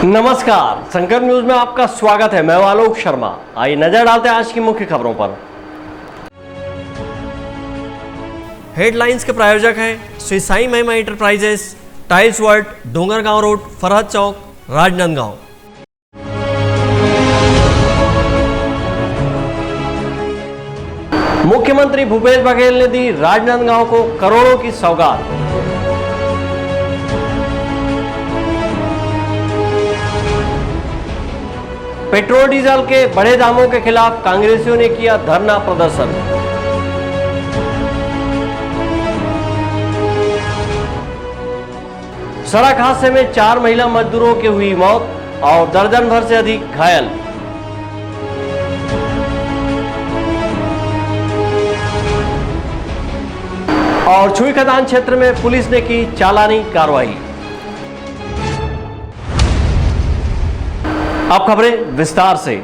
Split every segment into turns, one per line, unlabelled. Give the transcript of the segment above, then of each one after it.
नमस्कार, संकल्प न्यूज में आपका स्वागत है। मैं आलोक शर्मा। आइए नजर डालते हैं आज की मुख्य खबरों पर। हेडलाइंस के प्रायोजक हैं Shri Sai Mahima enterprises, tiles world, Dongargaon road, Farhad chowk, Rajnandgaon. मुख्यमंत्री भूपेश बघेल ने दी राजनांदगांव को करोड़ों की सौगात। पेट्रोल डीजल के बढ़े दामों के खिलाफ कांग्रेसियों ने किया धरना प्रदर्शन। सड़क हादसे में 4 महिला मजदूरों की हुई मौत और दर्जन भर से अधिक घायल। और छुई खदान क्षेत्र में पुलिस ने की चालानी कार्रवाई। अब खबरें विस्तार से।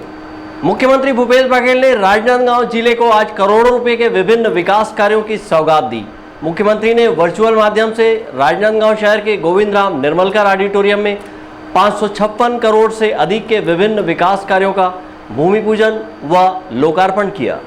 मुख्यमंत्री भूपेश बघेल ने राजनांदगांव जिले को आज करोड़ों रुपए के विभिन्न विकास कार्यों की सौगात दी। मुख्यमंत्री ने वर्चुअल माध्यम से राजनांदगांव शहर के गोविंद राम निर्मलकर ऑडिटोरियम में 556 करोड़ से अधिक के विभिन्न विकास कार्यों का भूमि पूजन व लोकार्पण किया।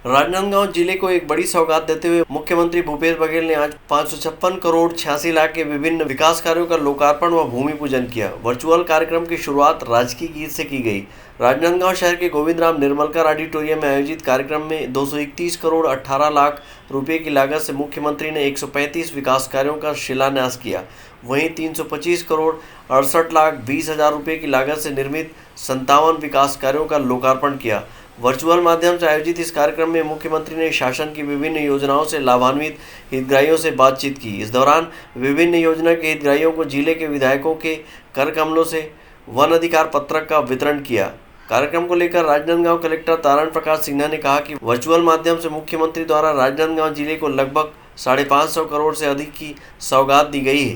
राजनांदगांव जिले को एक बड़ी सौगात देते हुए मुख्यमंत्री भूपेश बघेल ने आज 556 करोड़ 86 लाख के विभिन्न विकास कार्यों का लोकार्पण व भूमि पूजन किया। वर्चुअल कार्यक्रम की शुरुआत राजकीय गीत से की गई। राजनांदगांव शहर के गोविंद राम निर्मलकर ऑडिटोरियम में आयोजित कार्यक्रम में 231 करोड़ 18 लाख रुपए की लागत से मुख्यमंत्री ने 135 विकास कार्यों का शिलान्यास किया। वहीं 325 करोड़ 68 लाख 20 हजार रुपये की लागत से निर्मित 57 विकास कार्यों का लोकार्पण किया। वर्चुअल माध्यम से आयोजित इस कार्यक्रम में मुख्यमंत्री ने शासन की विभिन्न योजनाओं से लाभान्वित हितग्राहियों से बातचीत की। इस दौरान विभिन्न योजना के हितग्राहियों को जिले के विधायकों के कर कमलों से वन अधिकार पत्रक का वितरण किया। कार्यक्रम को लेकर राजनांदगांव कलेक्टर तारण प्रकाश सिन्हा ने कहा कि वर्चुअल माध्यम से मुख्यमंत्री द्वारा राजनांदगांव जिले को लगभग 550 करोड़ से अधिक की सौगात दी गई है।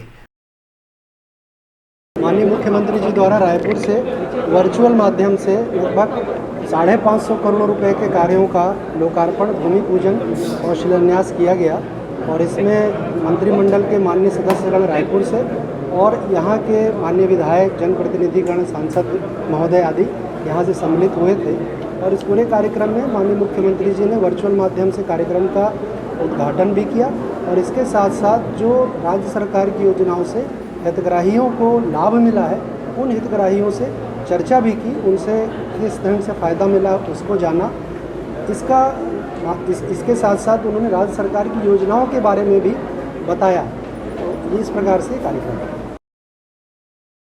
माननीय मुख्यमंत्री जी द्वारा रायपुर से वर्चुअल माध्यम से लगभग 550 करोड़ रुपए के कार्यों का लोकार्पण, भूमि पूजन और शिलान्यास किया गया। और इसमें मंत्रिमंडल के माननीय सदस्यगण रायपुर से और यहाँ के माननीय विधायक, जनप्रतिनिधिगण, सांसद महोदय आदि यहाँ से सम्मिलित हुए थे। और इस पूरे कार्यक्रम में माननीय मुख्यमंत्री जी ने वर्चुअल माध्यम से कार्यक्रम का उद्घाटन भी किया। और इसके साथ साथ जो राज्य सरकार की योजनाओं से हितग्राहियों को लाभ मिला है, उन हितग्राहियों से चर्चा भी की, उनसे किस ढंग से फ़ायदा मिला उसको जाना। इसके साथ साथ उन्होंने राज्य सरकार की योजनाओं के बारे में भी बताया। तो इस प्रकार से कार्यक्रम।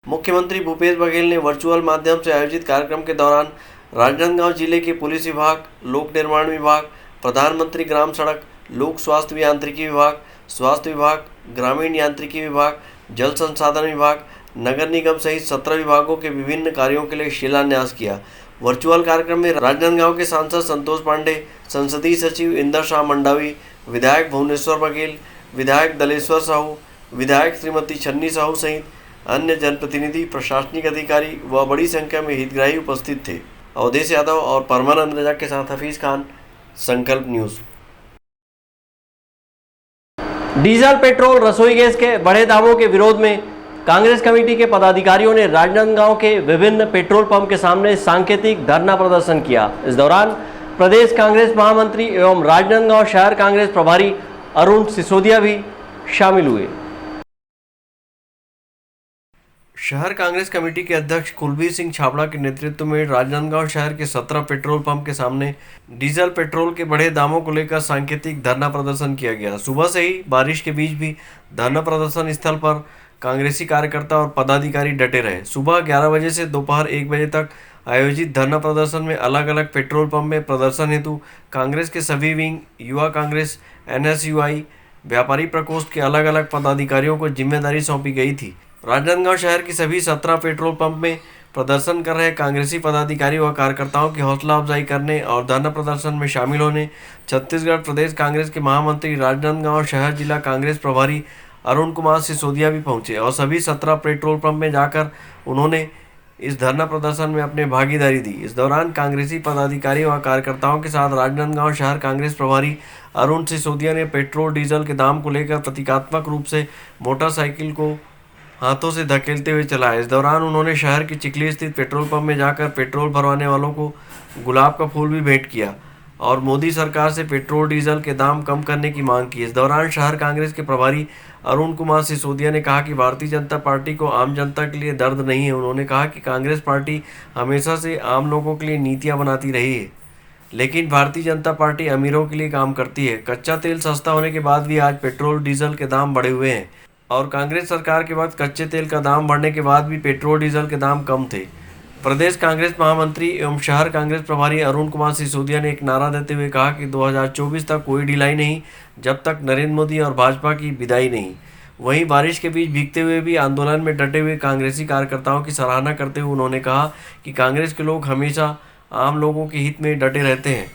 मुख्यमंत्री भूपेश बघेल ने वर्चुअल माध्यम से आयोजित कार्यक्रम के दौरान राजनांदगांव जिले के पुलिस विभाग, लोक निर्माण विभाग, प्रधानमंत्री ग्राम सड़क, लोक स्वास्थ्य यांत्रिकी विभाग, स्वास्थ्य विभाग, ग्रामीण यांत्रिकी विभाग, जल संसाधन विभाग, नगर निगम सहित 17 विभागों के विभिन्न कार्यों के लिए शिलान्यास किया। वर्चुअल कार्यक्रम में राजनांदगांव के सांसद संतोष पांडे, संसदीय सचिव इंदर शाह मंडावी, विधायक भुवनेश्वर बघेल, विधायक दलेश्वर साहू, विधायक श्रीमती छन्नी साहू सहित अन्य जनप्रतिनिधि, प्रशासनिक अधिकारी व बड़ी संख्या में हितग्राही उपस्थित थे। अवधेश यादव और परमानंद रजा के साथ हफीज खान, संकल्प न्यूज। डीजल, पेट्रोल, रसोई गैस के बढ़े दामों के विरोध में कांग्रेस कमेटी के पदाधिकारियों ने राजनांदगांव के विभिन्न पेट्रोल पंप के सामने सांकेतिक धरना प्रदर्शन किया। इस दौरान प्रदेश कांग्रेस महामंत्री एवं राजनांदगांव शहर कांग्रेस प्रभारी अरुण सिसोदिया भी शामिल हुए। शहर कांग्रेस कमेटी के अध्यक्ष कुलबीर सिंह छाबड़ा के नेतृत्व में राजनांदगांव शहर के 17 पेट्रोल पंप के सामने डीजल, पेट्रोल के बढ़े दामों को लेकर सांकेतिक धरना प्रदर्शन किया गया। सुबह से ही बारिश के बीच भी धरना प्रदर्शन स्थल पर कांग्रेसी कार्यकर्ता और पदाधिकारी डटे रहे। सुबह 11 बजे से दोपहर 1 बजे तक आयोजित धरना प्रदर्शन में अलग अलग पेट्रोल पंप में प्रदर्शन हेतु कांग्रेस के सभी विंग, युवा कांग्रेस, NSUI, व्यापारी प्रकोष्ठ के अलग अलग पदाधिकारियों को जिम्मेदारी सौंपी गई थी। राजनांदगांव शहर की सभी 17 पेट्रोल पंप में प्रदर्शन कर रहे कांग्रेसी पदाधिकारी व कार्यकर्ताओं की हौसला अफजाई करने और धरना प्रदर्शन में शामिल होने छत्तीसगढ़ प्रदेश कांग्रेस के महामंत्री, राजनांदगांव शहर जिला कांग्रेस प्रभारी अरुण कुमार सिसोदिया भी पहुंचे और सभी 17 पेट्रोल पंप में जाकर उन्होंने इस धरना प्रदर्शन में अपनी भागीदारी दी। इस दौरान कांग्रेसी पदाधिकारी व कार्यकर्ताओं के साथ राजनांदगांव शहर कांग्रेस प्रभारी अरुण सिसोदिया ने पेट्रोल डीजल के दाम को लेकर प्रतीकात्मक रूप से मोटरसाइकिल को हाथों से धकेलते हुए चलाया। इस दौरान उन्होंने शहर के चिखली स्थित पेट्रोल पंप में जाकर पेट्रोल भरवाने वालों को गुलाब का फूल भी भेंट किया और मोदी सरकार से पेट्रोल डीजल के दाम कम करने की मांग की। इस दौरान शहर कांग्रेस के प्रभारी अरुण कुमार सिसोदिया ने कहा कि भारतीय जनता पार्टी को आम जनता के लिए दर्द नहीं है। उन्होंने कहा कि कांग्रेस पार्टी हमेशा से आम लोगों के लिए नीतियां बनाती रही है, लेकिन भारतीय जनता पार्टी अमीरों के लिए काम करती है। कच्चा तेल सस्ता होने के बाद भी आज पेट्रोल डीजल के दाम बढ़े हुए हैं और कांग्रेस सरकार के वक्त कच्चे तेल का दाम बढ़ने के बाद भी पेट्रोल डीजल के दाम कम थे। प्रदेश कांग्रेस महामंत्री एवं शहर कांग्रेस प्रभारी अरुण कुमार सिसोदिया ने एक नारा देते हुए कहा कि 2024 तक कोई ढिलाई नहीं जब तक नरेंद्र मोदी और भाजपा की विदाई नहीं। वहीं बारिश के बीच भीगते हुए भी आंदोलन में डटे हुए कांग्रेसी कार्यकर्ताओं की सराहना करते हुए उन्होंने कहा कि कांग्रेस के लोग हमेशा आम लोगों के हित में डटे रहते हैं।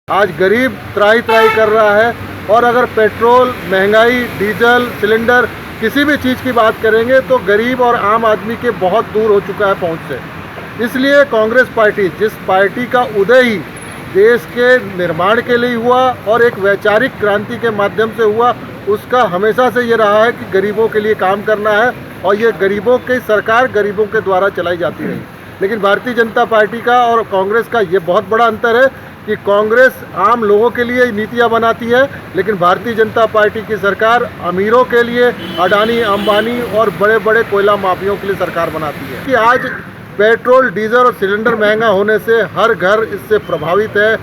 आज गरीब त्राही त्राही कर रहा है और अगर पेट्रोल, महंगाई, डीजल, सिलेंडर किसी भी चीज़ की बात करेंगे तो गरीब और आम आदमी के बहुत दूर हो चुका है पहुंच से। इसलिए कांग्रेस पार्टी, जिस पार्टी का उदय ही देश के निर्माण के लिए हुआ और एक वैचारिक क्रांति के माध्यम से हुआ, उसका हमेशा से ये रहा है कि गरीबों के लिए काम करना है और ये गरीबों की सरकार गरीबों के द्वारा चलाई जाती रही। लेकिन भारतीय जनता पार्टी का और कांग्रेस का ये बहुत बड़ा अंतर है कि कांग्रेस आम लोगों के लिए नीतियां बनाती है, लेकिन भारतीय जनता पार्टी की सरकार अमीरों के लिए, अडानी, अंबानी और बड़े बड़े कोयला माफियों के लिए सरकार बनाती है। कि आज पेट्रोल, डीजल और सिलेंडर महंगा होने से हर घर इससे प्रभावित है,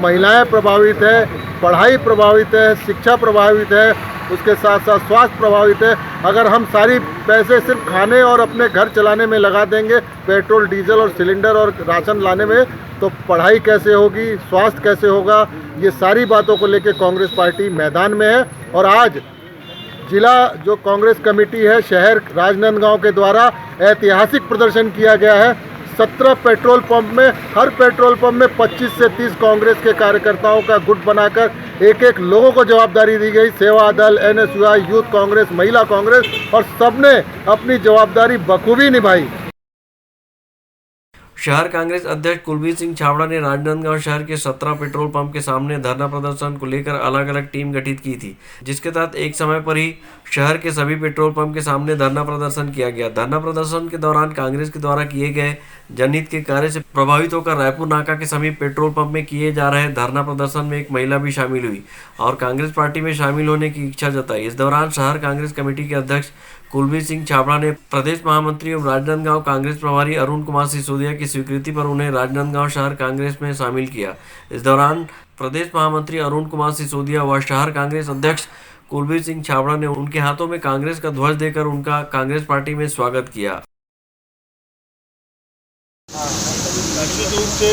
महिलाएं प्रभावित है, पढ़ाई प्रभावित है, शिक्षा प्रभावित है, उसके साथ साथ स्वास्थ्य प्रभावित है। अगर हम सारी पैसे सिर्फ खाने और अपने घर चलाने में लगा देंगे, पेट्रोल, डीजल और सिलेंडर और राशन लाने में, तो पढ़ाई कैसे होगी, स्वास्थ्य कैसे होगा, ये सारी बातों को लेकर कांग्रेस पार्टी मैदान में है। और आज जिला जो कांग्रेस कमेटी है शहर राजनांदगांव के द्वारा ऐतिहासिक प्रदर्शन किया गया है। 17 पेट्रोल पंप में, हर पेट्रोल पंप में 25 से 30 कांग्रेस के कार्यकर्ताओं का गुट बनाकर एक एक लोगों को जवाबदारी दी गई। सेवा दल, NSUI, यूथ कांग्रेस, महिला कांग्रेस, और सबने अपनी जवाबदारी बखूबी निभाई।
शहर कांग्रेस अध्यक्ष कुलबीर सिंह छाबड़ा ने राजनांदगांव शहर के 17 पेट्रोल पंप के सामने धरना प्रदर्शन को लेकर अलग अलग टीम गठित की थी, जिसके तहत एक समय पर ही शहर के सभी पेट्रोल पंप के सामने धरना प्रदर्शन किया गया। धरना प्रदर्शन के दौरान कांग्रेस के द्वारा किए गए जनहित के कार्य से प्रभावित होकर रायपुर नाका के समीप पेट्रोल पंप में किए जा रहे धरना प्रदर्शन में एक महिला भी शामिल हुई और कांग्रेस पार्टी में शामिल होने की इच्छा जताई। इस दौरान शहर कांग्रेस कमेटी के अध्यक्ष कुलबीर सिंह छाबड़ा ने प्रदेश महामंत्री एवं राजनांदगांव कांग्रेस प्रभारी अरुण कुमार सिसोदिया की स्वीकृति पर उन्हें राजनांदगांव शहर कांग्रेस में शामिल किया। इस दौरान प्रदेश महामंत्री अरुण कुमार सिसोदिया व शहर कांग्रेस अध्यक्ष कुलबीर सिंह छाबड़ा ने उनके हाथों में कांग्रेस का ध्वज देकर उनका कांग्रेस पार्टी में स्वागत किया।
निश्चित रूप से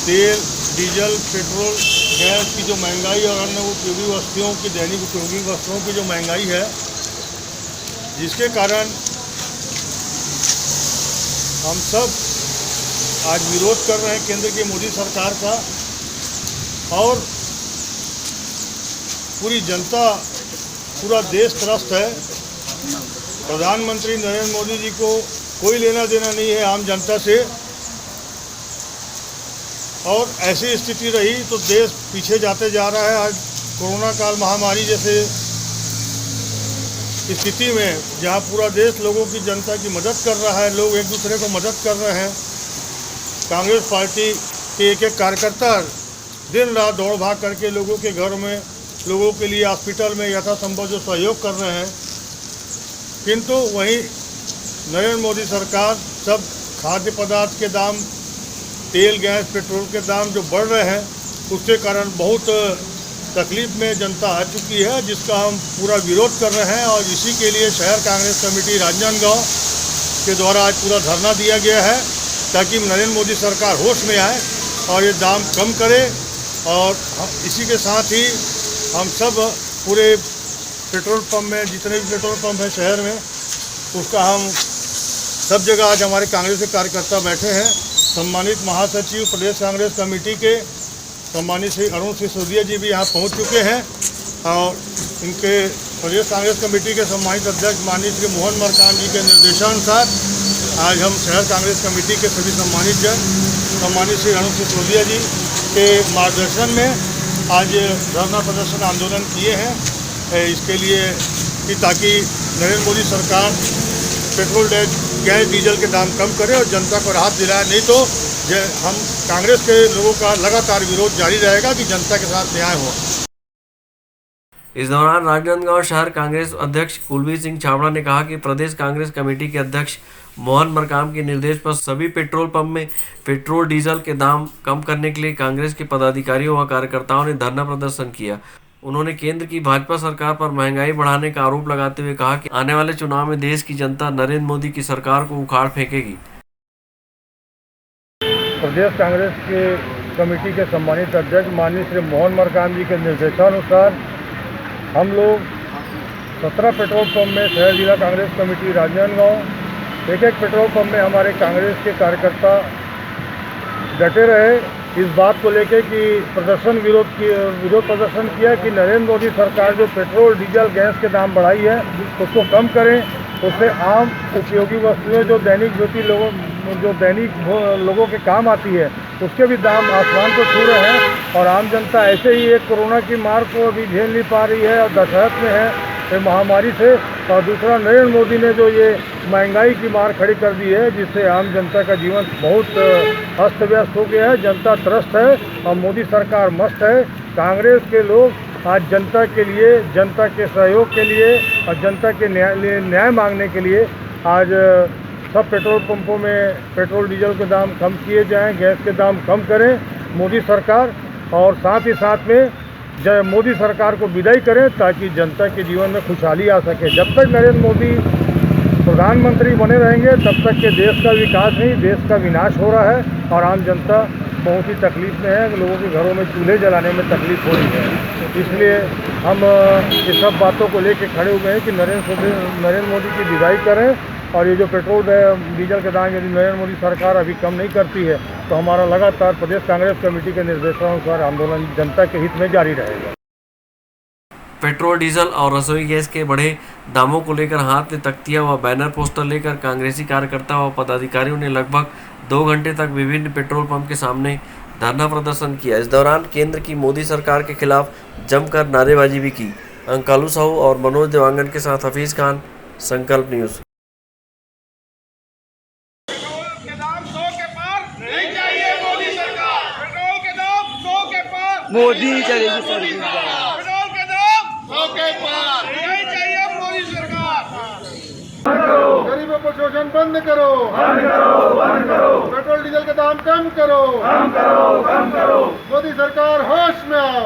तेल, डीजल, पेट्रोल, गैस की जो महंगाई और अन्य उपयोगी वस्तुओं की, दैनिक उपयोगी वस्तुओं की जो महंगाई है, जिसके कारण हम सब आज विरोध कर रहे हैं केंद्र की मोदी सरकार का, और पूरी जनता, पूरा देश त्रस्त है। प्रधानमंत्री नरेंद्र मोदी जी को कोई लेना देना नहीं है आम जनता से, और ऐसी स्थिति रही तो देश पीछे जाते जा रहा है। आज कोरोना काल महामारी जैसे स्थिति में जहां पूरा देश लोगों की, जनता की मदद कर रहा है, लोग एक दूसरे को मदद कर रहे हैं, कांग्रेस पार्टी के एक एक कार्यकर्ता दिन रात दौड़ भाग करके लोगों के घर में, लोगों के लिए हॉस्पिटल में यथासंभव जो सहयोग कर रहे हैं, किंतु वहीं नरेंद्र मोदी सरकार सब खाद्य पदार्थ के दाम, तेल, गैस, पेट्रोल के दाम जो बढ़ रहे हैं, उसके कारण बहुत तकलीफ में जनता आ चुकी है, जिसका हम पूरा विरोध कर रहे हैं। और इसी के लिए शहर कांग्रेस कमेटी राजनांदगांव के द्वारा आज पूरा धरना दिया गया है, ताकि नरेंद्र मोदी सरकार होश में आए और ये दाम कम करे। और इसी के साथ ही हम सब पूरे पेट्रोल पंप में, जितने भी पेट्रोल पंप हैं शहर में, उसका हम सब जगह आज हमारे कांग्रेस के कार्यकर्ता बैठे हैं। सम्मानित महासचिव प्रदेश कांग्रेस कमेटी के सम्मानित श्री अरुण सिसोदिया जी भी यहाँ पहुँच चुके हैं, और इनके प्रदेश कांग्रेस कमेटी के सम्मानित अध्यक्ष माननीय श्री मोहन मरकाम जी के निर्देशानुसार आज हम शहर कांग्रेस कमेटी के सभी सम्मानित जन, सम्मानित श्री अरुण सिसोदिया जी के मार्गदर्शन में आज धरना प्रदर्शन आंदोलन किए हैं। इसके लिए कि ताकि नरेंद्र मोदी सरकार पेट्रोल गैस डीजल के दाम कम करे और जनता को राहत दिलाए। नहीं तो हम कांग्रेस के लोगों का लगातार विरोध जारी रहेगा कि जनता के साथ न्याय हो।
इस दौरान राजनांदगांव शहर कांग्रेस अध्यक्ष कुलबीर सिंह छाबड़ा ने कहा कि प्रदेश कांग्रेस कमेटी के अध्यक्ष मोहन मरकाम के निर्देश पर सभी पेट्रोल पंप में पेट्रोल डीजल के दाम कम करने के लिए कांग्रेस के पदाधिकारियों व कार्यकर्ताओं ने धरना प्रदर्शन किया। उन्होंने केंद्र की भाजपा सरकार पर महंगाई बढ़ाने का आरोप लगाते हुए कहा कि आने वाले चुनाव में देश की जनता नरेंद्र मोदी की सरकार को उखाड़ फेंकेगी।
प्रदेश कांग्रेस के कमेटी के सम्मानित अध्यक्ष माननीय श्री मोहन मरकाम जी के निर्देशानुसार हम लोग 17 पेट्रोल पंप में शहर जिला कांग्रेस कमेटी राजनांदगांव एक पेट्रोल पंप में हमारे कांग्रेस के कार्यकर्ता डटे रहे इस बात को लेकर कि विरोध प्रदर्शन किया कि नरेंद्र मोदी सरकार जो पेट्रोल डीजल गैस के दाम बढ़ाई है उसको कम करें। उससे आम उपयोगी वस्तुएं जो दैनिक लोगों के काम आती है उसके भी दाम आसमान को छू रहे हैं और आम जनता ऐसे ही एक कोरोना की मार को अभी झेल नहीं पा रही है और दशहत में है महामारी से। और दूसरा नरेंद्र मोदी ने जो ये महंगाई की मार खड़ी कर दी है जिससे आम जनता का जीवन बहुत अस्त व्यस्त हो गया है। जनता त्रस्त है और मोदी सरकार मस्त है। कांग्रेस के लोग आज जनता के लिए, जनता के सहयोग के लिए और जनता के न्याय मांगने के लिए आज सब पेट्रोल पंपों में पेट्रोल डीजल के दाम कम किए जाएं, गैस के दाम कम करें मोदी सरकार, और साथ ही साथ में मोदी सरकार को विदाई करें ताकि जनता के जीवन में खुशहाली आ सके। जब तक नरेंद्र मोदी प्रधानमंत्री बने रहेंगे तब तक के देश का विकास नहीं, देश का विनाश हो रहा है और आम जनता बहुत ही तकलीफ में है। लोगों के घरों में चूल्हे जलाने में तकलीफ हो रही है। इसलिए हम इस सब बातों को लेकर खड़े हुए हैं कि नरेंद्र मोदी की विदाई करें और ये जो पेट्रोल डीजल के दाम यदि नरेंद्र मोदी सरकार अभी कम नहीं करती है तो हमारा लगातार प्रदेश कांग्रेस कमेटी के निर्देशानुसार आंदोलन जनता के हित में जारी रहेगा।
पेट्रोल डीजल और रसोई गैस के बढ़े दामों को लेकर हाथ में तख्तियां व बैनर पोस्टर लेकर कांग्रेसी कार्यकर्ता व पदाधिकारियों ने लगभग 2 घंटे तक विभिन्न पेट्रोल पंप के सामने धरना प्रदर्शन किया। इस दौरान केंद्र की मोदी सरकार के खिलाफ जमकर नारेबाजी भी की। अंकालू साहू और मनोज देवांगन के साथ हफीज खान, संकल्प न्यूज़।
मोदी चलेगी सर,
पेट्रोल के दाम 100 के पार नहीं चाहिए मोदी सरकार।
गरीबों को शोषण बंद करो, पेट्रोल डीजल के दाम कम करो, मोदी सरकार होश में आओ,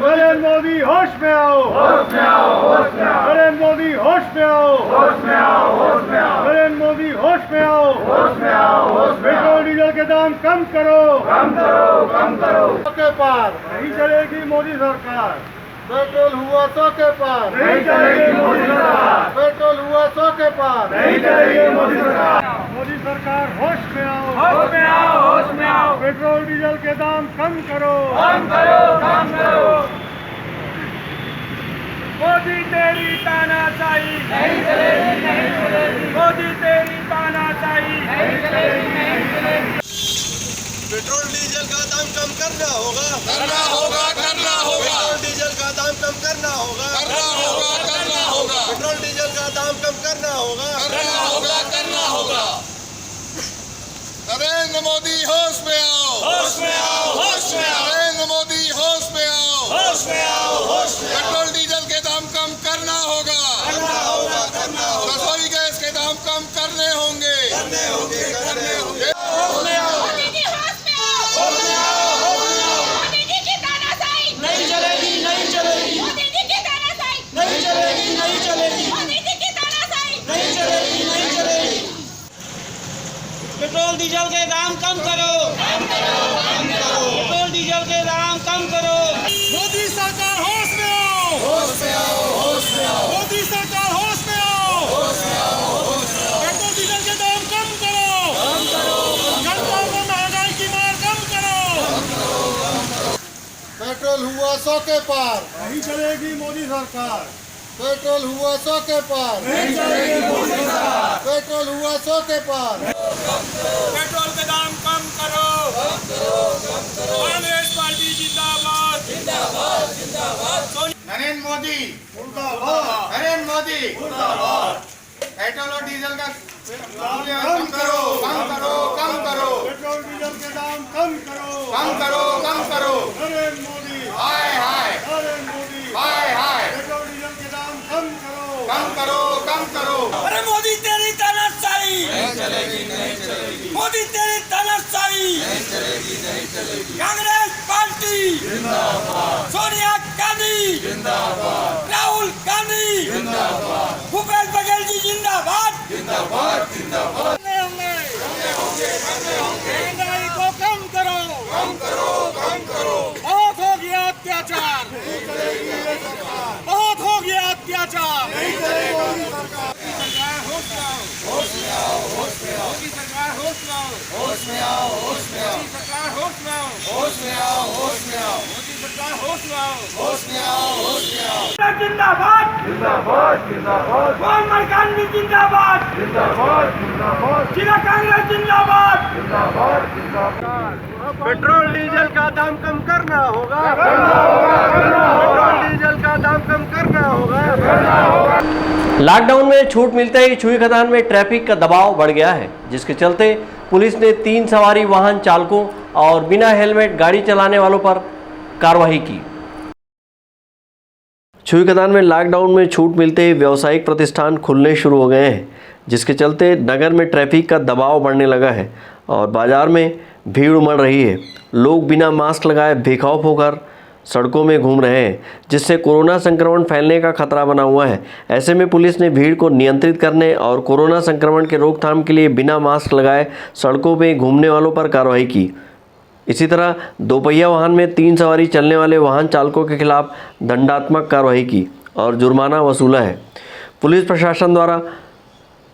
नरेंद्र मोदी होश में आओ, नरेंद्र मोदी होश में आओ, नरेंद्र मोदी होश में आओ, पेट्रोल डीजल के दाम कम करो, 100 के पार नहीं चलेगी मोदी सरकार। पेट्रोल हुआ 100 के पार नहीं चलेगी मोदी सरकार। पेट्रोल हुआ 100 के पार नहीं चलेगी मोदी सरकार। मोदी सरकार होश में आओ, होश में आओ, पेट्रोल डीजल के दाम कम करो, कम करो।
मोदी तेरी तानाशाही नहीं चलेगी, मोदी तेरी तानाशाही नहीं चलेगी।
पेट्रोल डीजल का दाम कम करना होगा, पेट्रोल डीजल का दाम कम करना होगा, पेट्रोल डीजल का दाम कम करना होगा, नरेंद्र मोदी होश में आओ, नरेंद्र मोदी होश में आओ, पेट्रोल डीजल के दाम कम करना होगा, रसोई गैस के दाम कम करने होंगे।
पेट्रोल डीजल के दाम कम करो, पेट्रोल डीजल के दाम कम करो।
मोदी सरकार होश में आओ, मोदी सरकार होश में आओ, पेट्रोल डीजल के दाम कम करो, जनता को महंगाई की मार कम करो।
पेट्रोल हुआ 100 के पार
नहीं चलेगी मोदी सरकार।
पेट्रोल हुआ 100 के पार
नहीं चलेगी मोदी सरकार।
पेट्रोल हुआ 100 के पार
पेट्रोल के दाम कम करो, कांग्रेस पार्टी जिंदाबाद।
नरेंद्र मोदी मुर्दाबाद, नरेंद्र मोदी मुर्दाबाद। पेट्रोल और डीजल का कम करो, कम करो, कम करो।
पेट्रोल डीजल के दाम कम करो,
कम करो, कम करो।
नरेंद्र मोदी,
हाय हाय,
नरेंद्र मोदी,
हाय हाय।
पेट्रोल डीजल के दाम कम करो,
कम करो, कम करो।
अरे मोदी तेरी तानाशाही
नहीं चलेगी, नहीं चलेगी,
मोदी तेरी तानाशाही
नहीं चलेगी, नहीं चलेगी।
कांग्रेस पार्टी
जिंदाबाद,
सोनिया गांधी
जिंदाबाद,
राहुल गांधी
जिंदाबाद,
भूपेश बघेल जी जिंदाबाद।
जिंदाबाद, जिंदाबाद।
महंगाई को कम करो,
कम करो, कम करो।
बहुत हो गया अत्याचार, बहुत हो गया अत्याचार।
नहीं चलेगा।
सरकार होश में आओ,
होश में आओ, होश में आओ,
मोदी सरकार होश में आओ,
होश में आओ, होश में आओ,
मोदी सरकार होश में आओ,
होश में आओ, होश में आओ,
मोदी सरकार होश में आओ।
होश में आओ, होश में आओ।
जिंदाबाद
जिंदाबाद, जिंदाबाद,
मोहम्मद गांधी जिंदाबाद
जिंदाबाद, जिंदाबाद,
जिला कांग्रेस जिंदाबाद।
जिंदाबाद, जिंदाबाद।
पेट्रोल डीजल का दाम कम करना होगा, पेट्रोल डीजल का दाम कम करना होगा।
लॉकडाउन में छूट मिलते ही छुई खदान में ट्रैफिक का दबाव बढ़ गया है, जिसके चलते पुलिस ने 3 सवारी वाहन चालकों और बिना हेलमेट गाड़ी चलाने वालों पर कार्रवाई की। छुई खदान में लॉकडाउन में छूट मिलते ही व्यावसायिक प्रतिष्ठान खुलने शुरू हो गए हैं, जिसके चलते नगर में ट्रैफिक का दबाव बढ़ने लगा है और बाजार में भीड़ उमड़ रही है। लोग बिना मास्क लगाए बेखौफ होकर सड़कों में घूम रहे हैं, जिससे कोरोना संक्रमण फैलने का खतरा बना हुआ है। ऐसे में पुलिस ने भीड़ को नियंत्रित करने और कोरोना संक्रमण के रोकथाम के लिए बिना मास्क लगाए सड़कों में घूमने वालों पर कार्रवाई की। इसी तरह दोपहिया वाहन में 3 सवारी चलने वाले वाहन चालकों के खिलाफ दंडात्मक कार्रवाई की और जुर्माना वसूला है। पुलिस प्रशासन द्वारा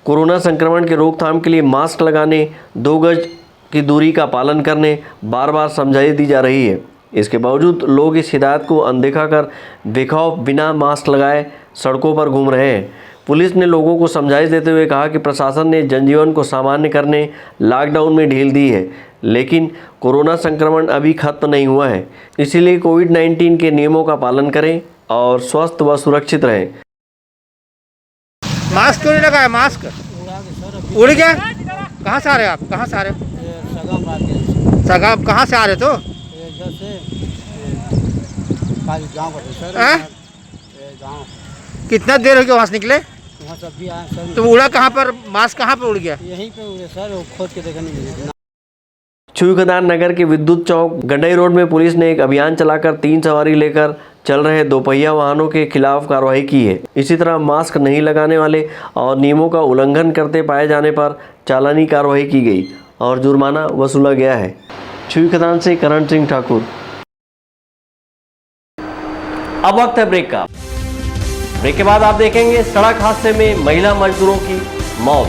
कोरोना संक्रमण के रोकथाम के लिए मास्क लगाने, 2 गज की दूरी का पालन करने बार बार समझाई दी जा रही है। इसके बावजूद लोग इस हिदायत को अनदेखा कर बेखौफ बिना मास्क लगाए सड़कों पर घूम रहे हैं। पुलिस ने लोगों को समझाइश देते हुए कहा कि प्रशासन ने जनजीवन को सामान्य करने लॉकडाउन में ढील दी है, लेकिन कोरोना संक्रमण अभी खत्म नहीं हुआ है। इसीलिए कोविड-19 के नियमों का पालन करें और स्वस्थ व सुरक्षित रहें।
मास्क क्यों नहीं लगाया? मास्क उड़ गया। कहाँ से आ रहे हो आप? कहाँ से आ रहे हो? सगाम कहाँ से आ रहे तो? कितना देर हो गया वहाँ से निकले? तो उड़ा कहाँ पर? मास्क कहाँ पर उड़ गया?
यहीं पे उड़े सर, खोज के देखा नहीं मिले।
छुई खदान नगर के विद्युत चौक गंडई रोड में पुलिस ने एक अभियान चलाकर 3 सवारी लेकर चल रहे दोपहिया वाहनों के खिलाफ कार्रवाई की है। इसी तरह मास्क नहीं लगाने वाले और नियमों का उल्लंघन करते पाए जाने पर चालानी कार्रवाई की गई और जुर्माना वसूला गया है। छुई खदान से करण सिंह ठाकुर। अब वक्त है ब्रेक का। ब्रेक के बाद आप देखेंगे सड़क हादसे में महिला मजदूरों की मौत।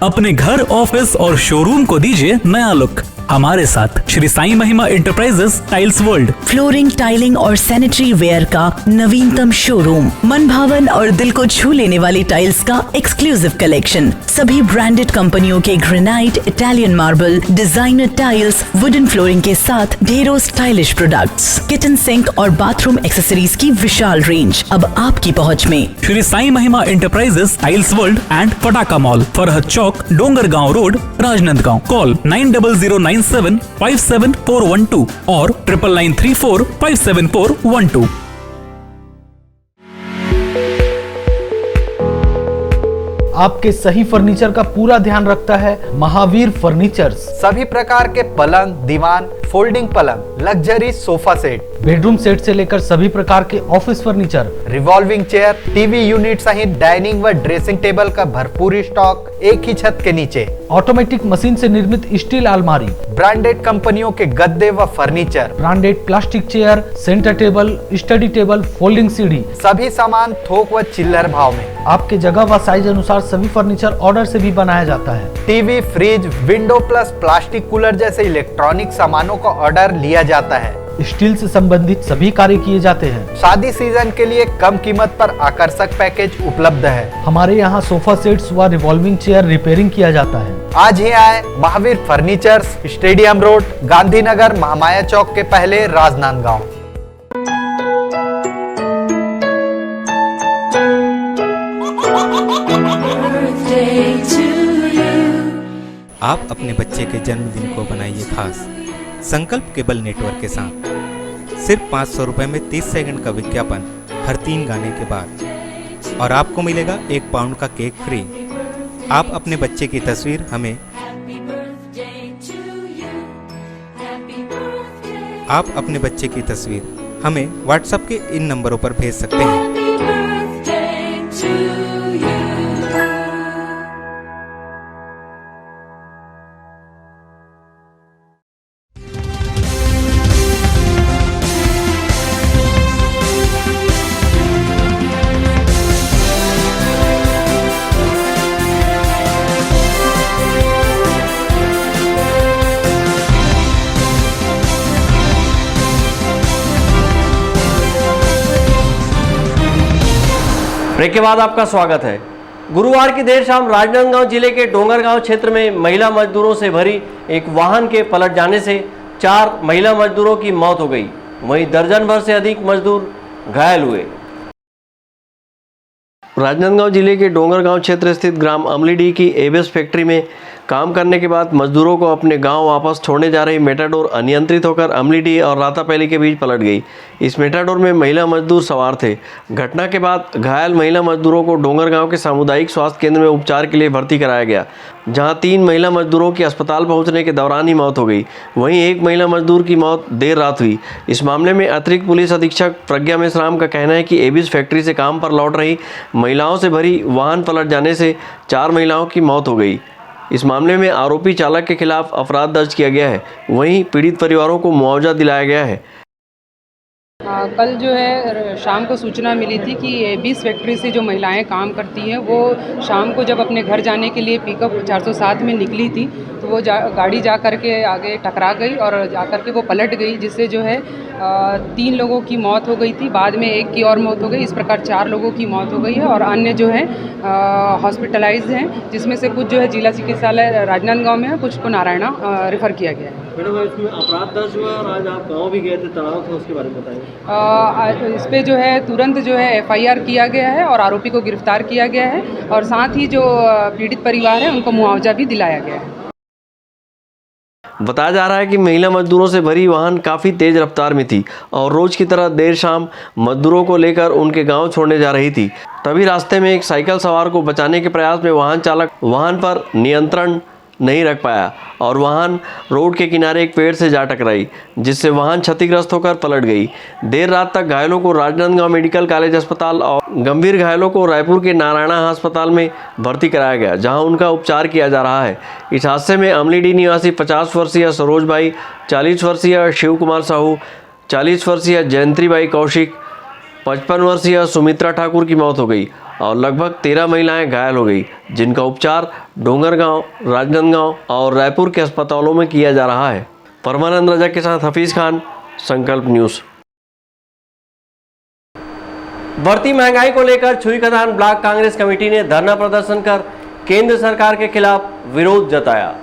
अपने घर, ऑफिस और शोरूम को दीजिए नया लुक हमारे साथ Shri Sai Mahima enterprises tiles world.
Flooring, tiling और सैनिटरी वेयर का नवीनतम शोरूम, मन भावन और दिल को छू लेने वाली टाइल्स का एक्सक्लूसिव कलेक्शन, सभी ब्रांडेड कंपनियों के granite, Italian marble, designer tiles, wooden flooring के साथ ढेरों स्टाइलिश प्रोडक्ट्स, किचन सिंक और बाथरूम एक्सेसरीज की विशाल रेंज अब आपकी पहुंच में।
Shri Sai Mahima enterprises tiles world and Pataka mall, Farhad chowk, Dongargaon road, Rajnandgaon. Call 9009975412 और 9993457412।
आपके सही फर्नीचर का पूरा ध्यान रखता है महावीर फर्नीचर्स।
सभी प्रकार के पलंग, दीवान,
फोल्डिंग पलंग, luxury sofa set,
bedroom set से लेकर सभी प्रकार के office furniture,
revolving chair, TV unit सहित डाइनिंग व ड्रेसिंग टेबल का भरपूर स्टॉक एक ही छत के नीचे।
ऑटोमेटिक मशीन से निर्मित स्टील अलमारी,
ब्रांडेड कंपनियों के गद्दे व furniture,
branded plastic chair, centre table, study table, folding सीढ़ी,
सभी सामान थोक व चिल्लर भाव में।
आपके जगह व साइज अनुसार सभी फर्नीचर ऑर्डर से भी बनाया जाता है।
TV, fridge, window plus plastic cooler जैसे इलेक्ट्रॉनिक सामानों का ऑर्डर लिया जाता है।
स्टील से संबंधित सभी कार्य किए जाते हैं।
शादी सीजन के लिए कम कीमत पर आकर्षक पैकेज उपलब्ध है।
हमारे यहाँ सोफा सेट्स व रिवॉल्विंग चेयर रिपेयरिंग किया जाता है।
आज ही आए Mahavir furnitures, stadium road, Gandhinagar, Mahamaya chowk के पहले, राजनांदगांव।
आप अपने बच्चे के जन्मदिन को बनाइए खास संकल्प केबल नेटवर्क के साथ। सिर्फ 500 रुपये में 30 सेकंड का विज्ञापन हर 3 गाने के बाद और आपको मिलेगा 1 पाउंड का केक फ्री। आप अपने बच्चे की तस्वीर हमें व्हाट्सएप के इन नंबरों पर भेज सकते हैं।
ब्रेक के बाद आपका स्वागत है। गुरुवार की देर शाम राजनांदगांव जिले के डोंगरगांव क्षेत्र में महिला मजदूरों से भरी एक वाहन के पलट जाने से 4 महिला मजदूरों की मौत हो गई, वहीं दर्जन भर से अधिक मजदूर घायल हुए। राजनांदगांव जिले के डोंगरगांव क्षेत्र स्थित ग्राम अमलीडीह की एबीएस फैक्ट्री में काम करने के बाद मजदूरों को अपने गांव वापस छोड़ने जा रही मेटाडोर अनियंत्रित होकर अमलीडीह और रातापैली के बीच पलट गई। इस मेटाडोर में महिला मजदूर सवार थे। घटना के बाद घायल महिला मजदूरों को डोंगरगांव के सामुदायिक स्वास्थ्य केंद्र में उपचार के लिए भर्ती कराया गया, जहां 3 महिला मजदूरों की अस्पताल पहुंचने के दौरान ही मौत हो गई। वहीं एक महिला मजदूर की मौत देर रात हुई। इस मामले में अतिरिक्त पुलिस अधीक्षक प्रज्ञा मेश्राम का कहना है कि एबीएस फैक्ट्री से काम पर लौट रही महिलाओं से भरी वाहन पलट जाने से 4 महिलाओं की मौत हो गई। इस मामले में आरोपी चालक के खिलाफ अपराध दर्ज किया गया है। वहीं पीड़ित परिवारों को मुआवजा दिलाया गया है।
कल जो है शाम को सूचना मिली थी कि एबीएस फैक्ट्री से जो महिलाएं काम करती हैं वो शाम को जब अपने घर जाने के लिए पिकअप 407 में निकली थी तो वो गाड़ी जा कर के आगे टकरा गई और जा कर के वो पलट गई, जिससे जो है 3 लोगों की मौत हो गई थी। बाद में एक की और मौत हो गई। इस प्रकार 4 लोगों की मौत हो गई है और अन्य जो है हॉस्पिटलाइज्ड हैं, जिसमें से कुछ जो है जिला चिकित्सालय राजनांदगांव में है, कुछ को नारायणा रेफ़र किया गया है।
मैडम, इसमें अपराध दर्ज हुआ और आज आप गाँव भी गए थे, तनाव था, उसके बारे में बताइए।
इस पे जो है तुरंत जो है एफआईआर किया गया है और आरोपी को गिरफ्तार किया गया है और साथ ही जो पीड़ित परिवार है उनको मुआवजा भी दिलाया गया है।
बताया जा रहा है कि महिला मजदूरों से भरी वाहन काफ़ी तेज रफ्तार में थी और रोज की तरह देर शाम मजदूरों को लेकर उनके गांव छोड़ने जा रही थी। तभी रास्ते में एक साइकिल सवार को बचाने के प्रयास में वाहन चालक वाहन पर नियंत्रण नहीं रख पाया और वाहन रोड के किनारे एक पेड़ से जा टकराई, जिससे वाहन क्षतिग्रस्त होकर पलट गई। देर रात तक घायलों को राजनांदगांव मेडिकल कॉलेज अस्पताल और गंभीर घायलों को रायपुर के नारायणा अस्पताल में भर्ती कराया गया, जहां उनका उपचार किया जा रहा है। इस हादसे में अमलीडीह निवासी 50 वर्षीय सरोज बाई, 40 वर्षीय शिव कुमार साहू, 40 वर्षीय जयंती बाई कौशिक, 55 वर्षीय सुमित्रा ठाकुर की मौत हो गई और लगभग 13 महिलाएं घायल हो गई, जिनका उपचार डोंगरगांव, राजनांदगांव और रायपुर के अस्पतालों में किया जा रहा है। परमानंद रजा के साथ हफीज खान, संकल्प न्यूज़। बढ़ती महंगाई को लेकर छुईखदान ब्लॉक कांग्रेस कमेटी ने धरना प्रदर्शन कर केंद्र सरकार के खिलाफ विरोध जताया।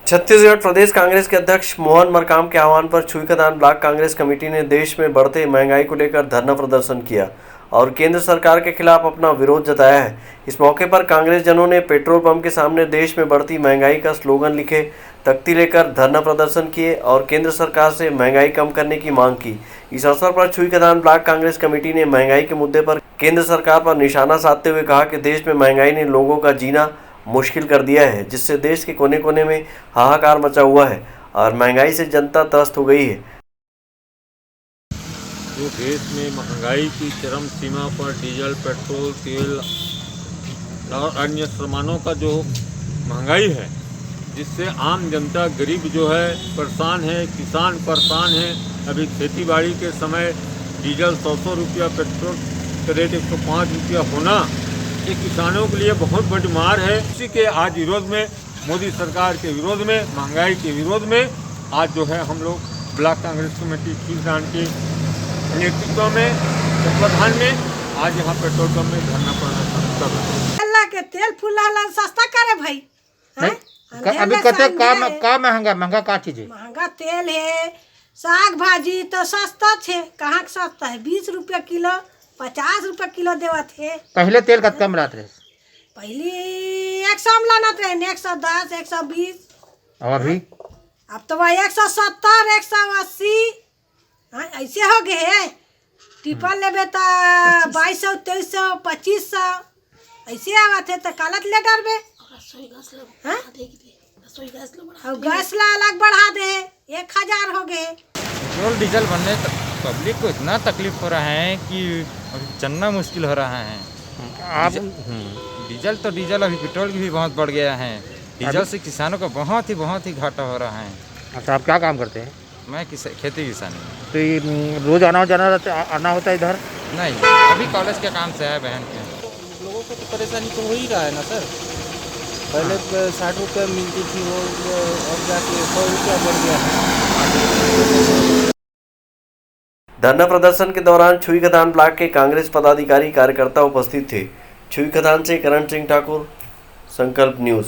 छत्तीसगढ़ प्रदेश कांग्रेस के अध्यक्ष मोहन मरकाम के आह्वान पर छुईखदान ब्लॉक कांग्रेस कमेटी ने देश में बढ़ते महंगाई को लेकर धरना प्रदर्शन किया और केंद्र सरकार के खिलाफ अपना विरोध जताया है। इस मौके पर कांग्रेस जनों ने पेट्रोल पंप के सामने देश में बढ़ती महंगाई का स्लोगन लिखे तख्ती लेकर धरना प्रदर्शन किए और केंद्र सरकार से महंगाई कम करने की मांग की। इस अवसर पर छुईखदान ब्लॉक कांग्रेस कमेटी ने महंगाई के मुद्दे पर केंद्र सरकार पर निशाना साधते हुए कहा कि देश में महंगाई ने लोगों का जीना मुश्किल कर दिया है, जिससे देश के कोने कोने में हाहाकार मचा हुआ है और महंगाई से जनता त्रस्त हो गई है।
जो देश में महंगाई की चरम सीमा पर डीजल, पेट्रोल, तेल और अन्य सामानों का जो महंगाई है, जिससे आम जनता गरीब जो है परेशान है, किसान परेशान है। अभी खेती बाड़ी के समय डीजल 100 रुपया, पेट्रोल का रेट 105 रुपया होना ये किसानों के लिए बहुत बड़ी मार है। इसी के आज विरोध में, मोदी सरकार के विरोध में, महंगाई के विरोध में आज जो है हम लोग ब्लॉक कांग्रेस कमेटी खीरदान के नेतृत्व में, तत्वाधान में आज यहाँ पेट्रोल पंप में धरना पड़ना कर रहे हैं।
अल्लाह के तेल फुला सस्ता करे भाई।
अभी कहते का महंगा का चीज है?
महंगा तेल है, साग भाजी तो सस्ता थे, कहाँ सस्ता है? 20 रुपया किलो, 50 रुपया किलो देवा थे।
पहले तेल कतका में लाते रहे?
पहले 100 में लाना रहे, 110, 120।
और अभी?
अब तो वह 170, 180 ऐसे हो गए है। टिपल लेबे तो 2200, 2300, 2500 ऐसे आवत है। तो कालत ले डरबे और गैस ला अलग बढ़ा दे, 1000 हो गए।
पेट्रोल डीजल बनने पब्लिक को इतना तकलीफ हो रहा है कि चलना मुश्किल हो रहा है। आप डीजल तो डीजल अभी पेट्रोल की भी बहुत बढ़ गया है। डीजल से किसानों को बहुत ही घाटा हो रहा है।
अच्छा, आप क्या काम करते हैं?
मैं खेती किसानी।
तो ये रोज आना होता है इधर?
नहीं, अभी कॉलेज के काम से आया बहन के।
लोगों को तो परेशानी तो हो ही रहा है ना सर। पहले 60 रुपये मिलती थी, वो अब जाके 100 रुपया बढ़ गया है।
धरना प्रदर्शन के दौरान छुईखदान ब्लॉक के कांग्रेस पदाधिकारी कार्यकर्ता उपस्थित थे। छुईखदान से करण सिंह ठाकुर, संकल्प न्यूज।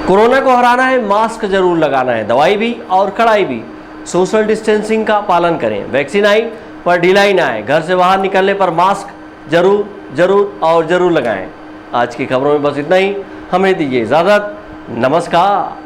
कोरोना को हराना है, मास्क जरूर लगाना है, दवाई भी और कड़ाई भी। सोशल डिस्टेंसिंग का पालन करें। वैक्सीन आई पर ढिलाई ना आए। घर से बाहर निकलने पर मास्क जरूर लगाएं। आज की खबरों में बस इतना ही। हमें दीजिए इजाजत। नमस्कार।